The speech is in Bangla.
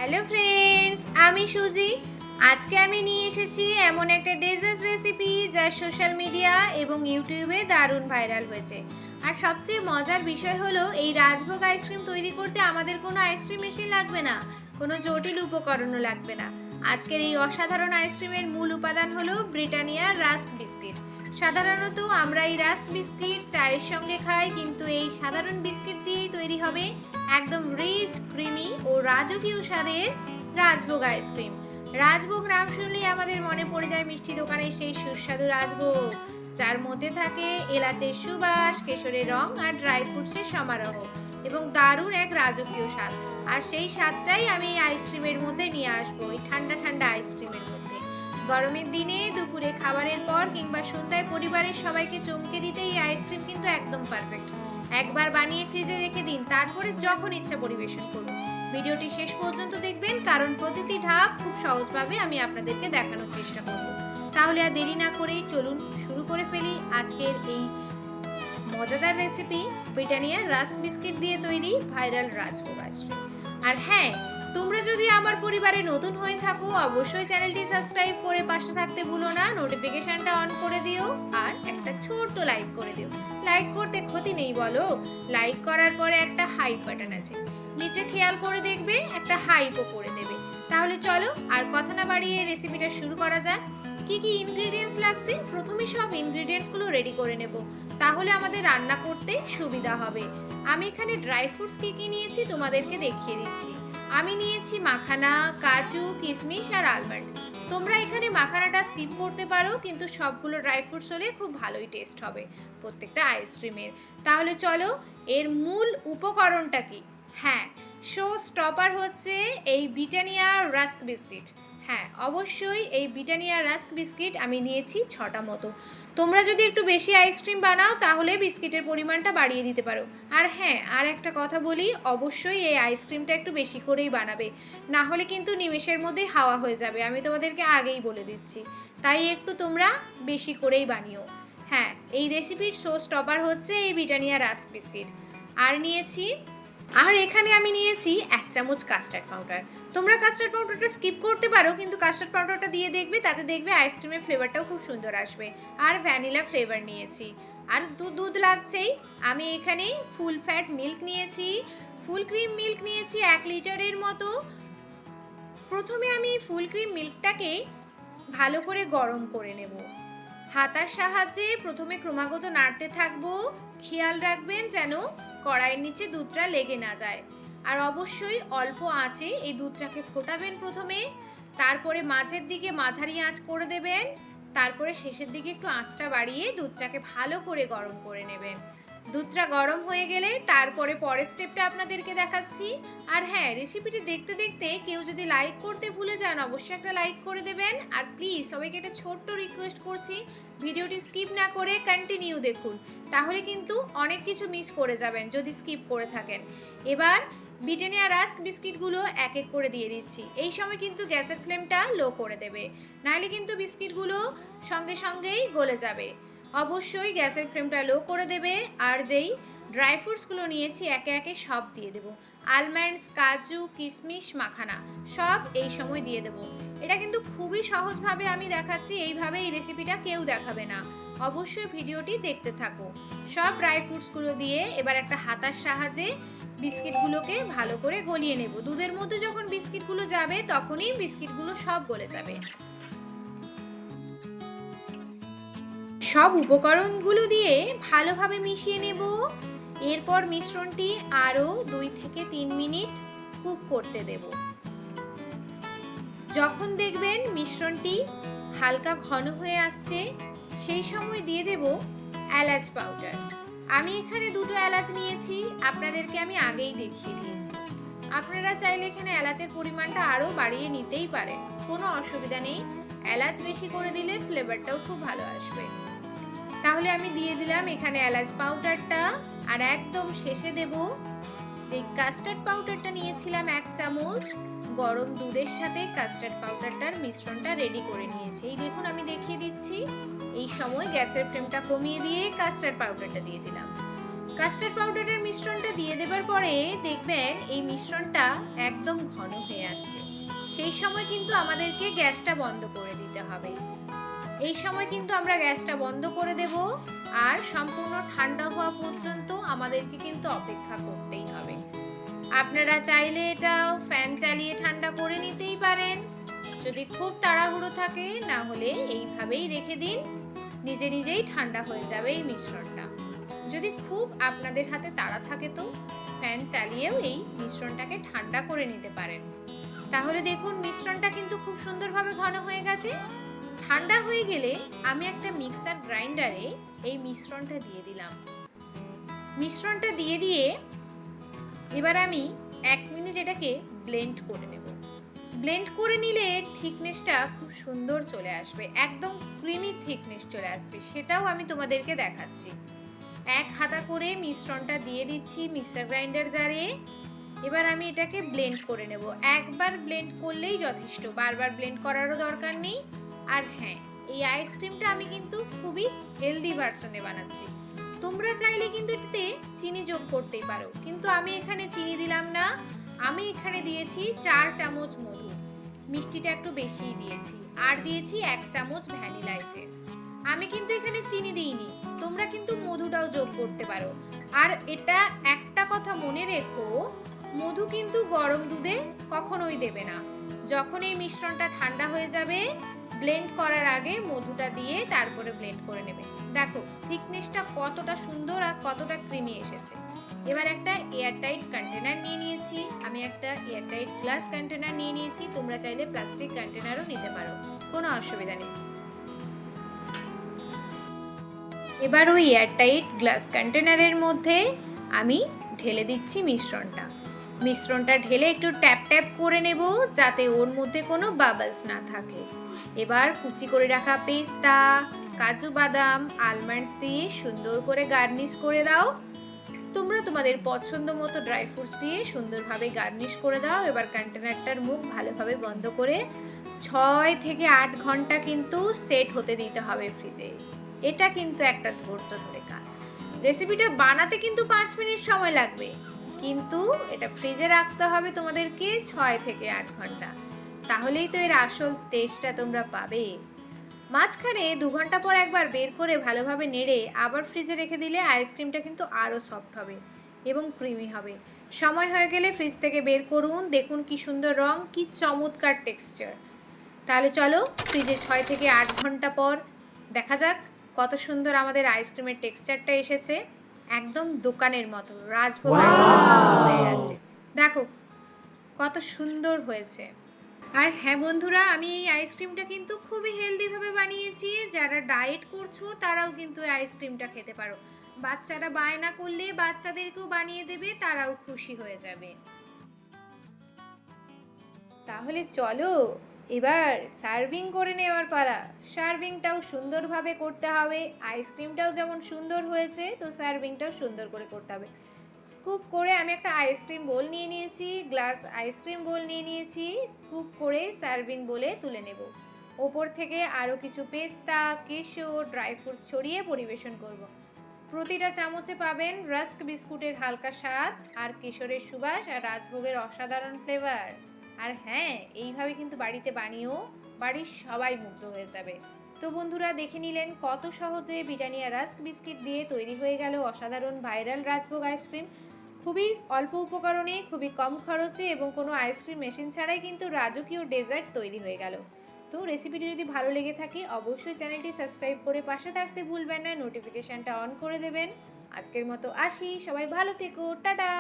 হ্যালো ফ্রেন্ডস, আমি সুজি। আজকে আমি নিয়ে এসেছি এমন একটা ডেজার্ট রেসিপি যা সোশ্যাল মিডিয়া এবং ইউটিউবে দারুণ ভাইরাল হয়েছে। আর সবচেয়ে মজার বিষয় হলো এই রাজভোগ আইসক্রিম তৈরি করতে আমাদের কোনো আইসক্রিম মেশিন লাগবে না, কোনো জটিল উপকরণও লাগবে না। আজকের এই অসাধারণ আইসক্রিমের মূল উপাদান হলো ব্রিটানিয়া রাস্ক বিস্কিট। সাধারণত আমরা এই রাস্ক বিস্কিট চায়ের সঙ্গে খাই, কিন্তু এই সাধারণ বিস্কিট দিয়েই তৈরি হবে একদম রিচ, ক্রিমি ও রাজকীয় স্বাদের রাজভোগ আইসক্রিম। রাজভোগ নাম শুনলেই আমাদের মনে পড়ে যায় মিষ্টি দোকানের সেই সুস্বাদু রাজভোগ, যার মধ্যে থাকে এলাচের সুবাস, কেশরের রং আর ড্রাই ফ্রুটসের সমারোহ এবং দারুণ এক রাজকীয় স্বাদ। আর সেই স্বাদটাই আমি এই আইসক্রিমের মধ্যে নিয়ে আসবো, এই ঠান্ডা ঠান্ডা আইসক্রিমের মধ্যে। গরমের দিনে দুপুরে খাবারের পর কিংবা সন্ধ্যায় পরিবারের সবাইকে চমকে দিতে এই আইসক্রিম কিন্তু একদম পারফেক্ট। একবার বানিয়ে ফ্রিজে রেখে দিন, তারপরে যখন ইচ্ছা পরিবেশন করুন। ভিডিওটি শেষ পর্যন্ত দেখবেন, কারণ প্রতিটি ধাপ খুব সহজভাবে আমি আপনাদেরকে দেখানোর চেষ্টা করব। তাহলে আর দেরি না করে চলুন শুরু করে ফেলি আজকের এই মজাদার রেসিপি, ব্রিটানিয়া রাস্ক বিস্কিট দিয়ে তৈরি ভাইরাল রাজভোগ আইসক্রিম। আর হ্যাঁ, তোমরা যদি আমার পরিবারে নতুন হয়ে থাকো, অবশ্যই চ্যানেলটি সাবস্ক্রাইব করে পাশে থাকতে ভুলো না, নোটিফিকেশনটা অন করে দিও আর একটা ছোট্ট লাইক করে দিও। লাইক করতে ক্ষতি নেই বলো? লাইক করার পরে একটা হাইপ বাটন আছে, নিচে খেয়াল করে দেখবে একটা হাইপও করে দেবে। তাহলে চলো আর কথা না বাড়িয়ে রেসিপিটা শুরু করা যাক। কি কি ইনগ্রেডিয়েন্টস লাগছে, প্রথমে সব ইনগ্রেডিয়েন্টসগুলো রেডি করে নেব, তাহলে আমাদের রান্না করতে সুবিধা হবে। আমি এখানে ড্রাই ফ্রুটস কি কি নিয়েছি তোমাদেরকে দেখিয়ে দিচ্ছি। আমি নিয়েছি মাখানা, কাজু, কিশমিশ আর আলমন্ড। তোমরা এখানে মাখানাটা স্কিপ করতে পারো, কিন্তু সবগুলো ড্রাই ফ্রুটস হলে খুব ভালোই টেস্ট হবে প্রত্যেকটা আইসক্রিমের। তাহলে চলো, এর মূল উপকরণটা কি? হ্যাঁ, শো স্টপার হচ্ছে এই ব্রিটানিয়া রাস্ক বিস্কিট। হ্যাঁ, অবশ্যই এই ব্রিটানিয়া রাস্ক বিস্কিট আমি নিয়েছি 6টা মতো। তোমরা যদি একটু বেশি আইসক্রিম বানাও তাহলে বিস্কিটের পরিমাণটা বাড়িয়ে দিতে পারো। আর হ্যাঁ, আর একটা কথা বলি, অবশ্যই এই আইসক্রিমটা একটু বেশি করেই বানাবে, না হলে কিন্তু নিমেষের মধ্যেই হাওয়া হয়ে যাবে, আমি তোমাদেরকে আগেই বলে দিচ্ছি। তাই একটু তোমরা বেশি করেই বানিও। হ্যাঁ, এই রেসিপির শো স্টপার হচ্ছে এই ব্রিটানিয়া রাস্ক বিস্কিট। আর এখানে আমি নিয়েছি 1 চামচ কাস্টার্ড পাউডার। তোমরা কাস্টার্ড পাউডারটা স্কিপ করতে পারো, কিন্তু কাস্টার্ড পাউডারটা দিয়ে দেখবে, তাতে দেখবে আইসক্রিমের ফ্লেভারটাও খুব সুন্দর আসবে। আর ভ্যানিলা ফ্লেভার নিয়েছি, আর দুধ লাগছেই। আমি এখানে ফুল ফ্যাট মিল্ক নিয়েছি, ফুল ক্রিম মিল্ক নিয়েছি 1 লিটারের মতো। প্রথমে আমি ফুল ক্রিম মিল্কটাকে ভালো করে গরম করে নেব। হাতার সাহায্যে প্রথমে ক্রমাগত নাড়তে থাকবো, খেয়াল রাখবেন যেন কড়াইয়ের নিচে দুধটা লেগে না যায়। আর অবশ্যই অল্প আঁচে এই দুধটাকে ফোটাবেন প্রথমে, তারপরে মাঝের দিকে মাঝারি আঁচ করে দেবেন, তারপরে শেষের দিকে একটু আঁচটা বাড়িয়ে দুধটাকে ভালো করে গরম করে নেবেন। দুধটা গরম হয়ে গেলে তারপরে পরের স্টেপটা আপনাদেরকে দেখাচ্ছি। আর হ্যাঁ, রেসিপিটি দেখতে দেখতে কেউ যদি লাইক করতে ভুলে যান, অবশ্যই একটা লাইক করে দেবেন। আর প্লিজ সবাইকে একটা ছোট্ট রিকোয়েস্ট করছি, ভিডিওটি স্কিপ না করে কন্টিনিউ দেখুন, তাহলে কিন্তু অনেক কিছু মিস করে যাবেন যদি স্কিপ করে থাকেন। এবার ব্রিটানিয়া রাস্ক বিস্কিটগুলো এক এক করে দিয়ে দিচ্ছি। এই সময় কিন্তু গ্যাসের ফ্লেমটা লো করে দেবে, নাহলে কিন্তু বিস্কিটগুলো সঙ্গে সঙ্গেই গলে যাবে। অবশ্যই গ্যাসের ফ্লেমটা লো করে দেবে। আর যেই ড্রাই ফ্রুটসগুলো নিয়েছি একে একে সব দিয়ে দেবো। আলমন্ডস, কাজু, কিশমিশ, মাখানা সব এই সময় দিয়ে দেবো। এটা কিন্তু খুবই সহজভাবে আমি দেখাচ্ছি, এইভাবে এই রেসিপিটা কেউ দেখাবে না। অবশ্যই ভিডিওটি দেখতে থাকো। সব ড্রাই ফ্রুটসগুলো দিয়ে এবার একটা হাতার সাহায্যে বিস্কিটগুলোকে ভালো করে গলিয়ে নেব। দুধের মধ্যে যখন বিস্কিটগুলো যাবে তখনই বিস্কিটগুলো সব গলে যাবে। সব উপকরণগুলো দিয়ে ভালোভাবে মিশিয়ে নেব। এরপর মিশ্রণটি আরও 2 থেকে 3 মিনিট কুক করতে দেব। যখন দেখবেন মিশ্রণটি হালকা ঘন হয়ে আসছে, সেই সময় দিয়ে দেব এলাচ পাউডার। আমি এখানে 2টো এলাচ নিয়েছি, আপনাদেরকে আমি আগেই দেখিয়ে দিয়েছি। আপনারা চাইলে এখানে এলাচের পরিমাণটা আরও বাড়িয়ে নিতেই পারেন, কোনো অসুবিধা নেই। এলাচ বেশি করে দিলে ফ্লেভারটাও খুব ভালো আসবে। তাহলে আমি দিয়ে দিলাম এখানে এলাচ পাউডারটা। আর একদম শেষে দেব যে কাস্টার্ড পাউডারটা নিয়েছিলাম 1 চামচ, গরম দুধের সাথে কাস্টার্ড পাউডারটার মিশ্রণটা রেডি করে নিয়েছি। এই দেখুন, আমি দেখিয়ে দিচ্ছি। এই সময় গ্যাসের ফ্লেমটা কমিয়ে দিয়ে কাস্টার্ড পাউডারটা দিয়ে দিলাম। কাস্টার্ড পাউডারের মিশ্রণটা দিয়ে দেবার পরে দেখবেন এই মিশ্রণটা একদম ঘন হয়ে আসছে। সেই সময় কিন্তু আমাদেরকে গ্যাসটা বন্ধ করে দিতে হবে। এই সময় কিন্তু আমরা গ্যাসটা বন্ধ করে দেব, আর সম্পূর্ণ ঠান্ডা হওয়া পর্যন্ত আমাদেরকে কিন্তু অপেক্ষা করতেই হবে। আপনারা চাইলে এটা ফ্যান চালিয়ে ঠান্ডা করে নিতেই পারেন, যদি খুব তাড়াহুড়ো থাকে, না হলে এইভাবেই রেখে দিন, নিজে নিজেই ঠান্ডা হয়ে যাবে এই মিশ্রণটা। যদি খুব আপনাদের হাতে তাড়া থাকে তো ফ্যান চালিয়েও এই মিশ্রণটাকে ঠান্ডা করে নিতে পারেন। তাহলে দেখুন মিশ্রণটা কিন্তু খুব সুন্দরভাবে ঘন হয়ে গেছে। ঠান্ডা হয়ে গেলে আমি একটা মিক্সার গ্রাইন্ডারে এই মিশ্রণটা দিয়ে দিলাম। মিশ্রণটা দিয়ে এবার আমি 1 মিনিট এটাকে ব্লেন্ড করে নেব। ব্লেন্ড করে নিলে এর থিকনেসটা খুব সুন্দর চলে আসবে, একদম ক্রিমি থিকনেস চলে আসবে, সেটাও আমি তোমাদেরকে দেখাচ্ছি। 1 হাতা করে মিশ্রণটা দিয়ে দিচ্ছি মিক্সার গ্রাইন্ডার জারে। এবার আমি এটাকে ব্লেন্ড করে নেব। একবার ব্লেন্ড করলেই যথেষ্ট, বারবার ব্লেন্ড করারও দরকার নেই। আর হ্যাঁ, এই আইসক্রিমটা আমি কিন্তু খুবই হেলদি ভার্সনে বানাচ্ছি। তোমরা চাইলে কিন্তু এটাতে চিনি যোগ করতেই পারো, কিন্তু আমি এখানে চিনি দিলাম না। আমি এখানে দিয়েছি 4 চামচ মধু, মিষ্টিটা একটু বেশিই দিয়েছি, আর দিয়েছি 1 চামচ ভ্যানিলা এসেন্স। আমি কিন্তু এখানে চিনি দিইনি, তোমরা কিন্তু মধুটাও যোগ করতে পারো। আর এটা একটা কথা মনে রেখো, মধু কিন্তু গরম দুধে কখনোই দেবে না। যখন এই মিশ্রণটা ঠান্ডা হয়ে যাবে, ব্লেন্ড করার আগে মধুটা দিয়ে তারপরে ব্লেন্ড করে নেবে। দেখো থিকনেসটা কতটা সুন্দর আর কতটা ক্রিমি এসেছে। এবার একটা এয়ারটাইট কন্টেনার নিয়ে নিয়েছি, আমি একটা এয়ারটাইট গ্লাস কন্টেনার নিয়ে নিয়েছি। তোমরা চাইলে প্লাস্টিক কন্টেনারও নিতে পারো, কোনো অসুবিধা নেই। এবার ওই এয়ারটাইট গ্লাস কন্টেনারের মধ্যে আমি ঢেলে দিচ্ছি মিশ্রণটা। মিশ্রণটা ঢেলে একটু ট্যাপ ট্যাপ করে নেব, যাতে ওর মধ্যে কোনো বাবলস না থাকে। এবার কুচি করে রাখা পেস্তা, কাজু বাদাম, আলমন্ডস দিয়ে সুন্দর করে গার্নিশ করে দাও। তোমরা তোমাদের পছন্দ মতো ড্রাই ফ্রুটস দিয়ে সুন্দরভাবে গার্নিশ করে দাও। এবার কন্টেনারটার মুখ ভালোভাবে বন্ধ করে 6 থেকে 8 ঘন্টা কিন্তু সেট হতে দিতে হবে ফ্রিজে। এটা কিন্তু একটা ধৈর্য ধরে কাজ। রেসিপিটা বানাতে কিন্তু 5 মিনিট সময় লাগবে, কিন্তু এটা ফ্রিজে রাখতে হবে তোমাদেরকে 6 থেকে 8 ঘন্টা। তাহলেই তো এর আসল টেস্টটা তোমরা পাবে। মাঝখানে 2 ঘন্টা পর একবার বের করে ভালোভাবে নেড়ে আবার ফ্রিজে রেখে দিলে আইসক্রিমটা কিন্তু আরও সফট হবে এবং ক্রিমি হবে। সময় হয়ে গেলে ফ্রিজ থেকে বের করুন, দেখুন কি সুন্দর রং, কি চমৎকার টেক্সচার। তাহলে চলো ফ্রিজে 6 থেকে 8 ঘন্টা পর দেখা যাক কত সুন্দর আমাদের আইসক্রিমের টেক্সচারটা এসেছে। একদম দোকানের মতো রাজভোগ হয়ে গেছে। দেখো কত সুন্দর হয়েছে। আর হ্যাঁ বন্ধুরা, আমি এই আইসক্রিমটা কিন্তু খুবই হেলদিভাবে বানিয়েছি। যারা ডায়েট করছো তারাও কিন্তু এই আইসক্রিমটা খেতে পারো। বাচ্চারা বায়না করলে বাচ্চাদেরকেও বানিয়ে দেবে, তারাও খুশি হয়ে যাবে। তাহলে চলো এবার সার্ভিং করে নেওয়ার পালা। সার্ভিংটাও সুন্দরভাবে করতে হবে। আইসক্রিমটাও যেমন সুন্দর হয়েছে, তো সার্ভিংটাও সুন্দর করে করতে হবে। স্কুপ করে আমি একটা আইসক্রিম বোল নিয়ে নিয়েছি, গ্লাস আইসক্রিম বোল নিয়ে নিয়েছি। স্কুপ করে সার্ভিং বোলে তুলে নেব। ওপর থেকে আরও কিছু পেস্তা, কেশর, ড্রাই ফ্রুটস ছড়িয়ে পরিবেশন করব। প্রতিটা চামচে পাবেন রাস্ক বিস্কুটের হালকা স্বাদ, আর কেশরের সুবাস, আর রাজভোগের অসাধারণ ফ্লেভার। আর হ্যাঁ, এইভাবে কিন্তু বাড়িতে বানিয়েও বাড়ির সবাই মুগ্ধ হয়ে যাবে। তো বন্ধুরা দেখে নিলেন কত সহজে ব্রিটানিয়া রাস্ক বিস্কিট দিয়ে তৈরি হয়ে গেল অসাধারণ ভাইরাল রাজভোগ আইসক্রিম। খুবই অল্প উপকরণে, খুবই কম খরচে এবং কোনো আইসক্রিম মেশিন ছাড়াই কিন্তু রাজকীয় ডেজার্ট তৈরি হয়ে গেল। তো রেসিপিটি যদি ভালো লেগে থাকে অবশ্যই চ্যানেলটি সাবস্ক্রাইব করে পাশে থাকতে ভুলবেন না, নোটিফিকেশানটা অন করে দেবেন। আজকের মতো আসি, সবাই ভালো থেকো, টাটা।